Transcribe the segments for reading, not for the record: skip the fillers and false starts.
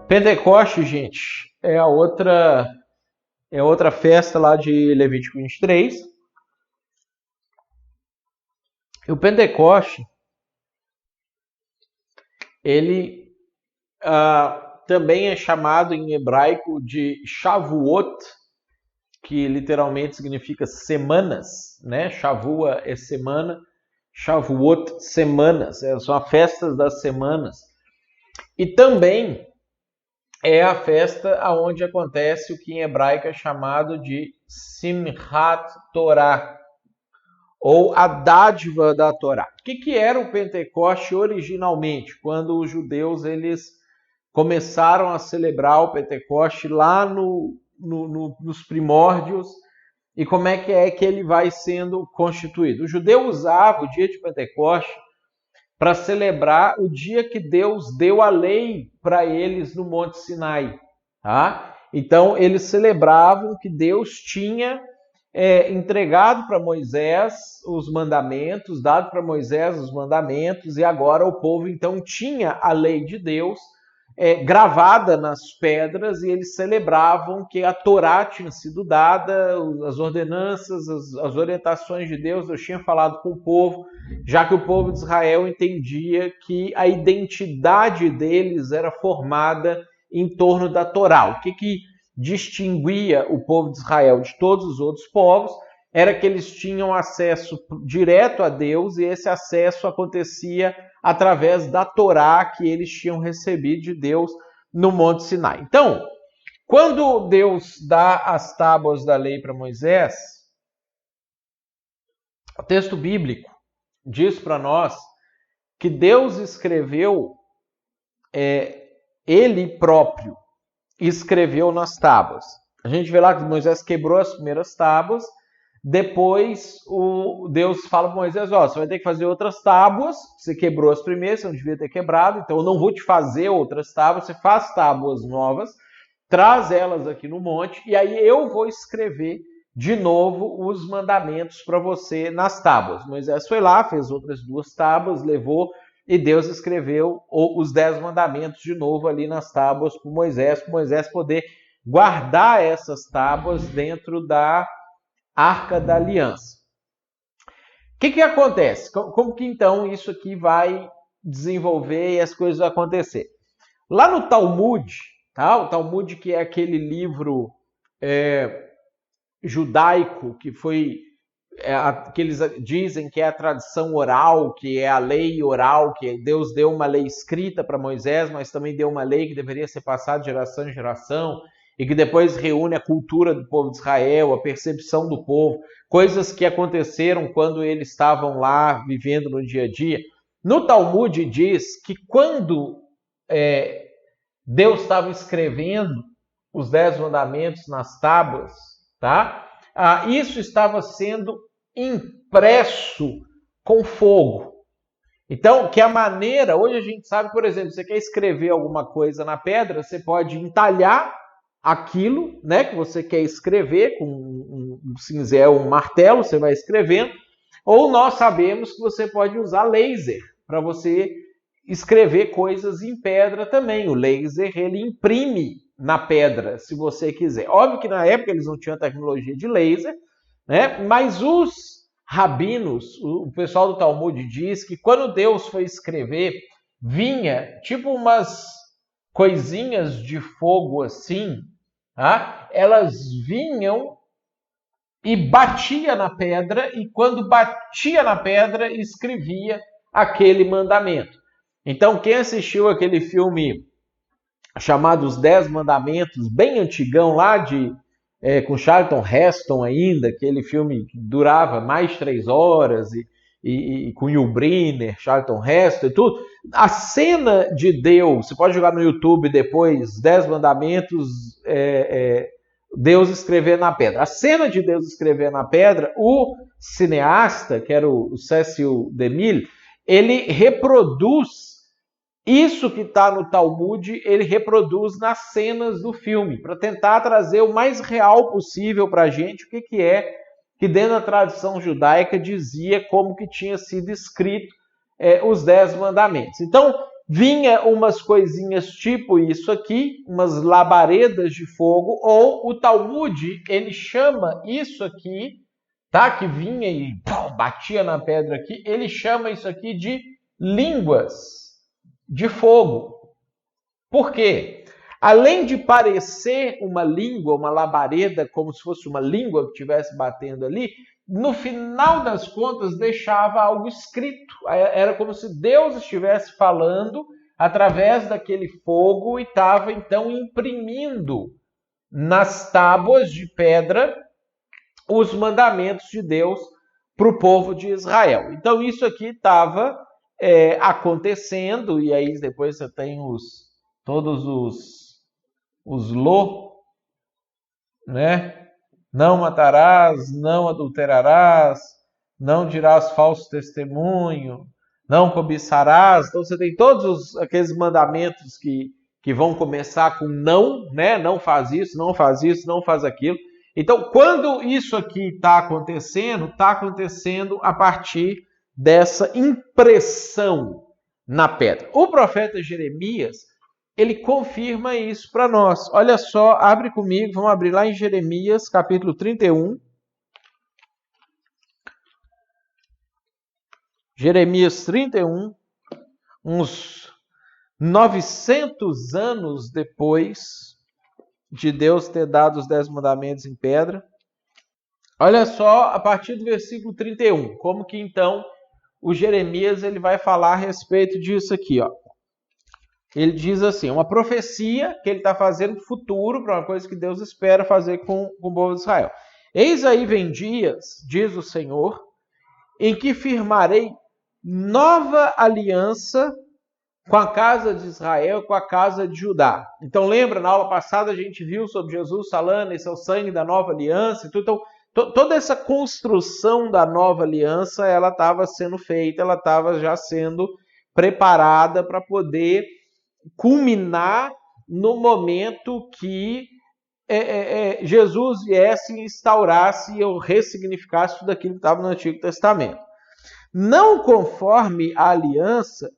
Pentecoste, gente, é outra festa lá de Levítico 23. E o Pentecoste, ele também é chamado em hebraico de Shavuot, que literalmente significa semanas, né? Shavua é semana, Shavuot, semanas, são as festas das semanas. E também é a festa onde acontece o que em hebraico é chamado de Simchat Torah, ou a dádiva da Torá. O que era o Pentecoste originalmente, quando os judeus eles começaram a celebrar o Pentecoste lá nos primórdios, e como é que ele vai sendo constituído? O judeu usava o dia de Pentecoste para celebrar o dia que Deus deu a lei para eles no Monte Sinai. Tá? Então, eles celebravam que Deus tinha entregado para Moisés os mandamentos, dado para Moisés os mandamentos, e agora o povo então tinha a lei de Deus gravada nas pedras, e eles celebravam que a Torá tinha sido dada, as ordenanças, as orientações de Deus tinha falado com o povo, já que o povo de Israel entendia que a identidade deles era formada em torno da Torá. O que distinguia o povo de Israel de todos os outros povos era que eles tinham acesso direto a Deus, e esse acesso acontecia através da Torá que eles tinham recebido de Deus no Monte Sinai. Então, quando Deus dá as tábuas da lei para Moisés, o texto bíblico diz para nós que Deus escreveu, ele próprio escreveu nas tábuas. A gente vê lá que Moisés quebrou as primeiras tábuas, depois Deus fala para Moisés, você vai ter que fazer outras tábuas, você quebrou as primeiras, você não devia ter quebrado, então eu não vou te fazer outras tábuas, você faz tábuas novas, traz elas aqui no monte, e aí eu vou escrever de novo os mandamentos para você nas tábuas. Moisés foi lá, fez outras 2 tábuas, levou, e Deus escreveu os 10 mandamentos de novo ali nas tábuas para Moisés poder guardar essas tábuas dentro da Arca da Aliança. O que acontece? Como que então isso aqui vai desenvolver e as coisas vão acontecer? Lá no Talmud, tá? O Talmud, que é aquele livro judaico que foi que eles dizem que é a tradição oral, que é a lei oral, que Deus deu uma lei escrita para Moisés, mas também deu uma lei que deveria ser passada de geração em geração, e que depois reúne a cultura do povo de Israel, a percepção do povo, coisas que aconteceram quando eles estavam lá vivendo no dia a dia. No Talmud diz que quando Deus estava escrevendo os 10 mandamentos nas tábuas, tá? Isso estava sendo impresso com fogo. Então, que a maneira, hoje a gente sabe, por exemplo, você quer escrever alguma coisa na pedra, você pode entalhar aquilo, né, que você quer escrever com um cinzel, um martelo, você vai escrevendo, ou nós sabemos que você pode usar laser para você escrever coisas em pedra também. O laser, ele imprime na pedra, se você quiser. Óbvio que na época eles não tinham tecnologia de laser, né? Mas os rabinos, o pessoal do Talmud diz que quando Deus foi escrever, vinha tipo umas coisinhas de fogo assim, tá? Elas vinham e batia na pedra, e quando batia na pedra, escrevia aquele mandamento. Então, quem assistiu aquele filme chamado Os 10 Mandamentos, bem antigão lá, com Charlton Heston ainda, aquele filme que durava mais de 3 horas, e com Yul Brynner, Charlton Heston e tudo, a cena de Deus, você pode jogar no YouTube depois, 10 Mandamentos, Deus escrever na pedra. A cena de Deus escrever na pedra, o cineasta, que era o Cecil DeMille, ele reproduz isso que está no Talmud, ele reproduz nas cenas do filme, para tentar trazer o mais real possível para a gente o que é que dentro da tradição judaica dizia como que tinha sido escrito os 10 mandamentos. Então, vinha umas coisinhas tipo isso aqui, umas labaredas de fogo, ou o Talmud, ele chama isso aqui, tá? Que vinha e batia na pedra aqui, ele chama isso aqui de línguas de fogo. Por quê? Além de parecer uma língua, uma labareda, como se fosse uma língua que estivesse batendo ali, no final das contas deixava algo escrito. Era como se Deus estivesse falando através daquele fogo e estava então imprimindo nas tábuas de pedra os mandamentos de Deus para o povo de Israel. Então isso aqui estava acontecendo, e aí depois você tem todos os né? Não matarás, não adulterarás, não dirás falso testemunho, não cobiçarás. Então você tem todos aqueles mandamentos que vão começar com não, né? Não faz isso, não faz isso, não faz aquilo. Então, quando isso aqui está acontecendo a partir dessa impressão na pedra. O profeta Jeremias, ele confirma isso para nós. Olha só, abre comigo, vamos abrir lá em Jeremias, capítulo 31. Jeremias 31, uns 900 anos depois de Deus ter dado os 10 mandamentos em pedra. Olha só, a partir do versículo 31, como que então o Jeremias ele vai falar a respeito disso aqui, ó. Ele diz assim, uma profecia que ele está fazendo futuro para uma coisa que Deus espera fazer com o povo de Israel. Eis aí vem dias, diz o Senhor, em que firmarei nova aliança com a casa de Israel, com a casa de Judá. Então lembra, na aula passada a gente viu sobre Jesus falando, esse é o sangue da nova aliança. Então toda essa construção da nova aliança, ela estava sendo feita, ela estava já sendo preparada para poder culminar no momento que Jesus viesse e instaurasse ou ressignificasse tudo aquilo que estava no Antigo Testamento. Não conforme a aliança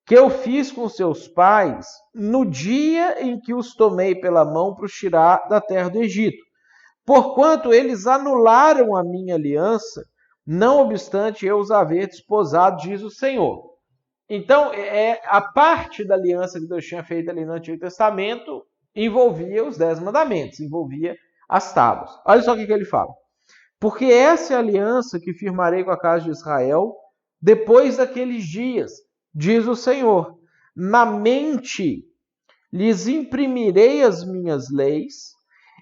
que eu fiz com seus pais no dia em que os tomei pela mão para os tirar da terra do Egito, porquanto eles anularam a minha aliança, não obstante eu os haver desposado, diz o Senhor. Então, a parte da aliança que Deus tinha feito ali no Antigo Testamento envolvia os 10 mandamentos, envolvia as tábuas. Olha só o que ele fala. Porque essa é a aliança que firmarei com a casa de Israel depois daqueles dias, diz o Senhor. Na mente lhes imprimirei as minhas leis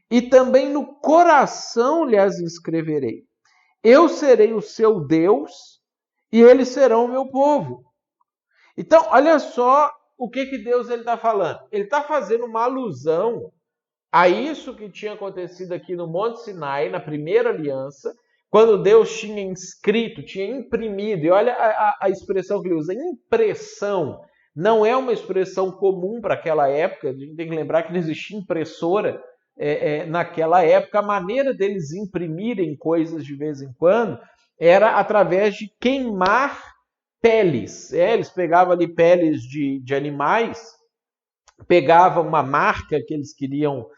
e também no coração lhes escreverei. Eu serei o seu Deus e eles serão o meu povo. Então, olha só o que Deus está falando. Ele está fazendo uma alusão a isso que tinha acontecido aqui no Monte Sinai, na primeira aliança, quando Deus tinha inscrito, tinha imprimido. E olha a expressão que ele usa, impressão. Não é uma expressão comum para aquela época. A gente tem que lembrar que não existia impressora naquela época. A maneira deles imprimirem coisas de vez em quando era através de queimar peles. Eles pegavam ali peles de animais, pegavam uma marca que eles queriam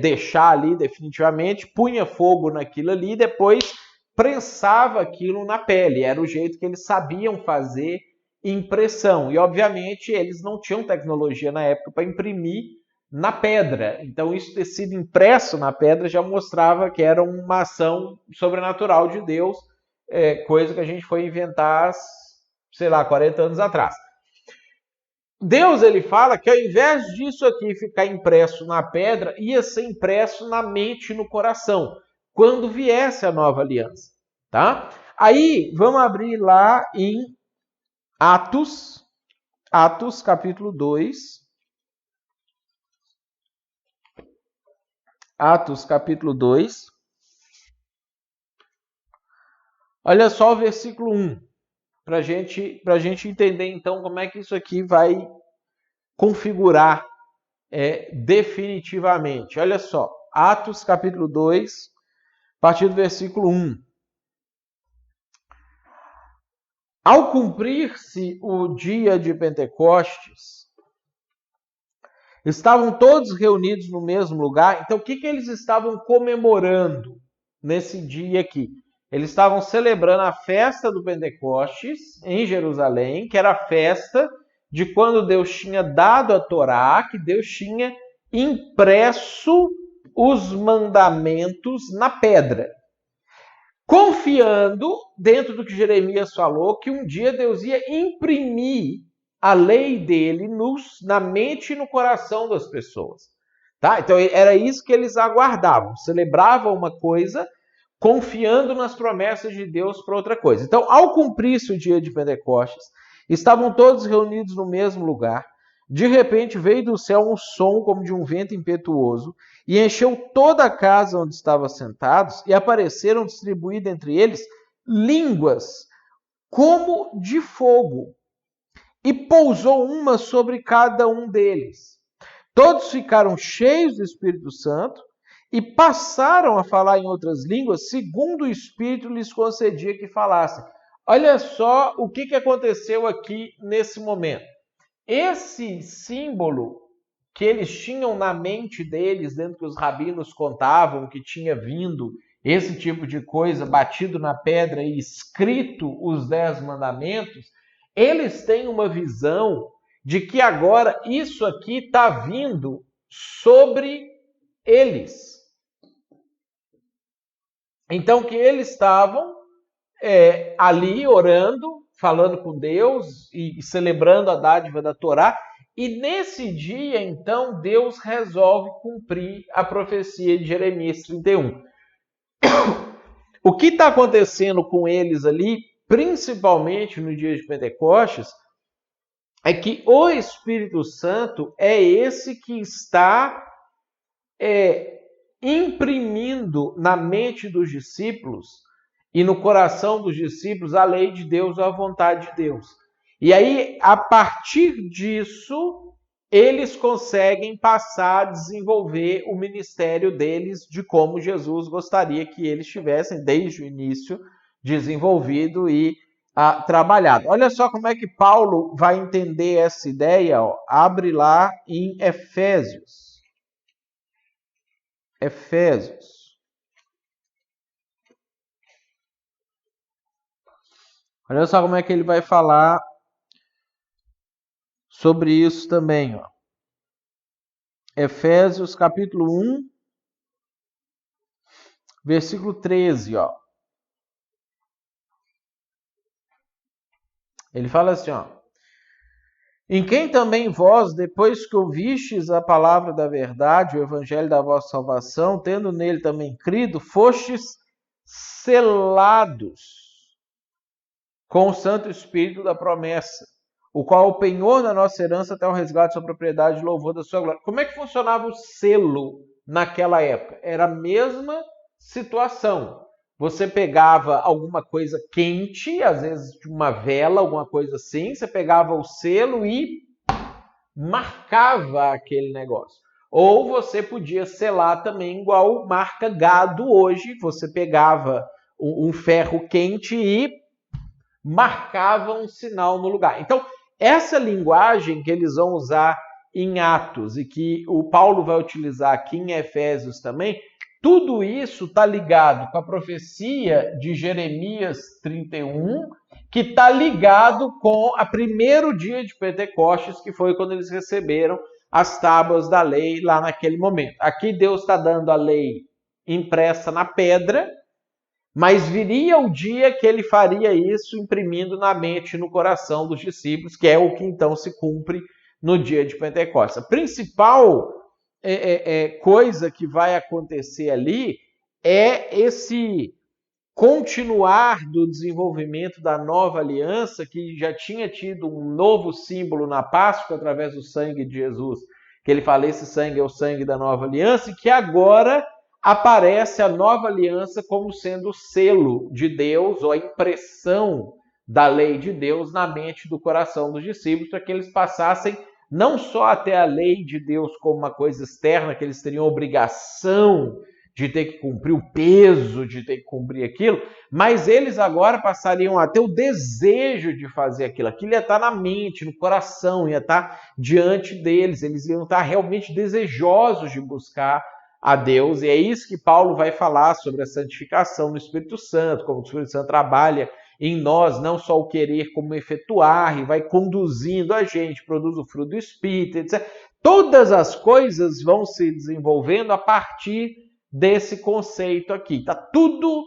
deixar ali definitivamente, punha fogo naquilo ali e depois prensava aquilo na pele. Era o jeito que eles sabiam fazer impressão. E, obviamente, eles não tinham tecnologia na época para imprimir na pedra. Então, isso ter sido impresso na pedra já mostrava que era uma ação sobrenatural de Deus, coisa que a gente foi inventar, sei lá, 40 anos atrás. Deus, ele fala que ao invés disso aqui ficar impresso na pedra, ia ser impresso na mente e no coração, quando viesse a nova aliança, tá? Aí, vamos abrir lá em Atos capítulo 2. Atos capítulo 2. Olha só o versículo 1. Para a gente entender, então, como é que isso aqui vai configurar definitivamente. Olha só, Atos capítulo 2, a partir do versículo 1. Ao cumprir-se o dia de Pentecostes, estavam todos reunidos no mesmo lugar. Então, o que eles estavam comemorando nesse dia aqui? Eles estavam celebrando a festa do Pentecostes em Jerusalém, que era a festa de quando Deus tinha dado a Torá, que Deus tinha impresso os mandamentos na pedra. Confiando, dentro do que Jeremias falou, que um dia Deus ia imprimir a lei dele na mente e no coração das pessoas. Tá? Então era isso que eles aguardavam. Celebravam uma coisa, confiando nas promessas de Deus para outra coisa. Então, ao cumprir-se o dia de Pentecostes, estavam todos reunidos no mesmo lugar. De repente veio do céu um som como de um vento impetuoso e encheu toda a casa onde estavam sentados, e apareceram distribuídas entre eles línguas como de fogo, e pousou uma sobre cada um deles. Todos ficaram cheios do Espírito Santo e passaram a falar em outras línguas, segundo o Espírito lhes concedia que falassem. Olha só o que aconteceu aqui nesse momento. Esse símbolo que eles tinham na mente deles, dentro que os rabinos contavam que tinha vindo esse tipo de coisa, batido na pedra e escrito os 10 mandamentos, eles têm uma visão de que agora isso aqui está vindo sobre eles. Então, que eles estavam ali orando, falando com Deus e celebrando a dádiva da Torá. E nesse dia, então, Deus resolve cumprir a profecia de Jeremias 31. O que está acontecendo com eles ali, principalmente no dia de Pentecostes, é que o Espírito Santo é esse que está imprimindo na mente dos discípulos e no coração dos discípulos a lei de Deus, a vontade de Deus. E aí, a partir disso, eles conseguem passar a desenvolver o ministério deles de como Jesus gostaria que eles tivessem, desde o início, desenvolvido e trabalhado. Olha só como é que Paulo vai entender essa ideia. Abre lá em Efésios. Olha só como é que ele vai falar sobre isso também. Efésios capítulo 1, versículo 13. Ele fala assim, em quem também vós, depois que ouvistes a palavra da verdade, o evangelho da vossa salvação, tendo nele também crido, fostes selados com o Santo Espírito da promessa, o qual é o penhor da nossa herança até o resgate da sua propriedade e louvor da sua glória. Como é que funcionava o selo naquela época? Era a mesma situação. Você pegava alguma coisa quente, às vezes uma vela, alguma coisa assim, você pegava o selo e marcava aquele negócio. Ou você podia selar também igual marca gado hoje, você pegava um ferro quente e marcava um sinal no lugar. Então, essa linguagem que eles vão usar em Atos e que o Paulo vai utilizar aqui em Efésios também, tudo isso está ligado com a profecia de Jeremias 31, que está ligado com o primeiro dia de Pentecostes, que foi quando eles receberam as tábuas da lei lá naquele momento. Aqui Deus está dando a lei impressa na pedra, mas viria o dia que ele faria isso imprimindo na mente e no coração dos discípulos, que é o que então se cumpre no dia de Pentecostes. A principal coisa que vai acontecer ali é esse continuar do desenvolvimento da nova aliança, que já tinha tido um novo símbolo na Páscoa através do sangue de Jesus, que ele fala, esse sangue é o sangue da nova aliança, e que agora aparece a nova aliança como sendo o selo de Deus, ou a impressão da lei de Deus na mente do coração dos discípulos, para que eles passassem não só até a lei de Deus como uma coisa externa, que eles teriam obrigação de ter que cumprir o peso, de ter que cumprir aquilo, mas eles agora passariam a ter o desejo de fazer aquilo. Aquilo ia estar na mente, no coração, ia estar diante deles, eles iam estar realmente desejosos de buscar a Deus, e é isso que Paulo vai falar sobre a santificação no Espírito Santo, como o Espírito Santo trabalha em nós, não só o querer como efetuar, e vai conduzindo a gente, produz o fruto do Espírito, etc. Todas as coisas vão se desenvolvendo a partir desse conceito aqui. Está tudo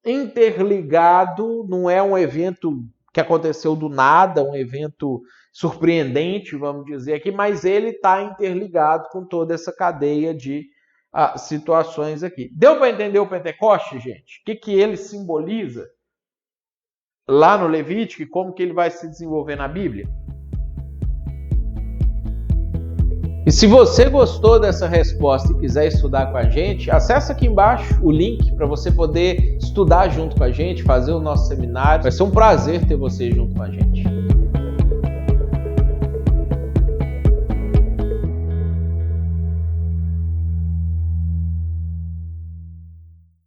interligado, não é um evento que aconteceu do nada, um evento surpreendente, vamos dizer aqui, mas ele está interligado com toda essa cadeia de situações aqui. Deu para entender o Pentecoste, gente? O que ele simboliza lá no Levítico e como que ele vai se desenvolver na Bíblia? E se você gostou dessa resposta e quiser estudar com a gente, acessa aqui embaixo o link para você poder estudar junto com a gente, fazer o nosso seminário. Vai ser um prazer ter você junto com a gente.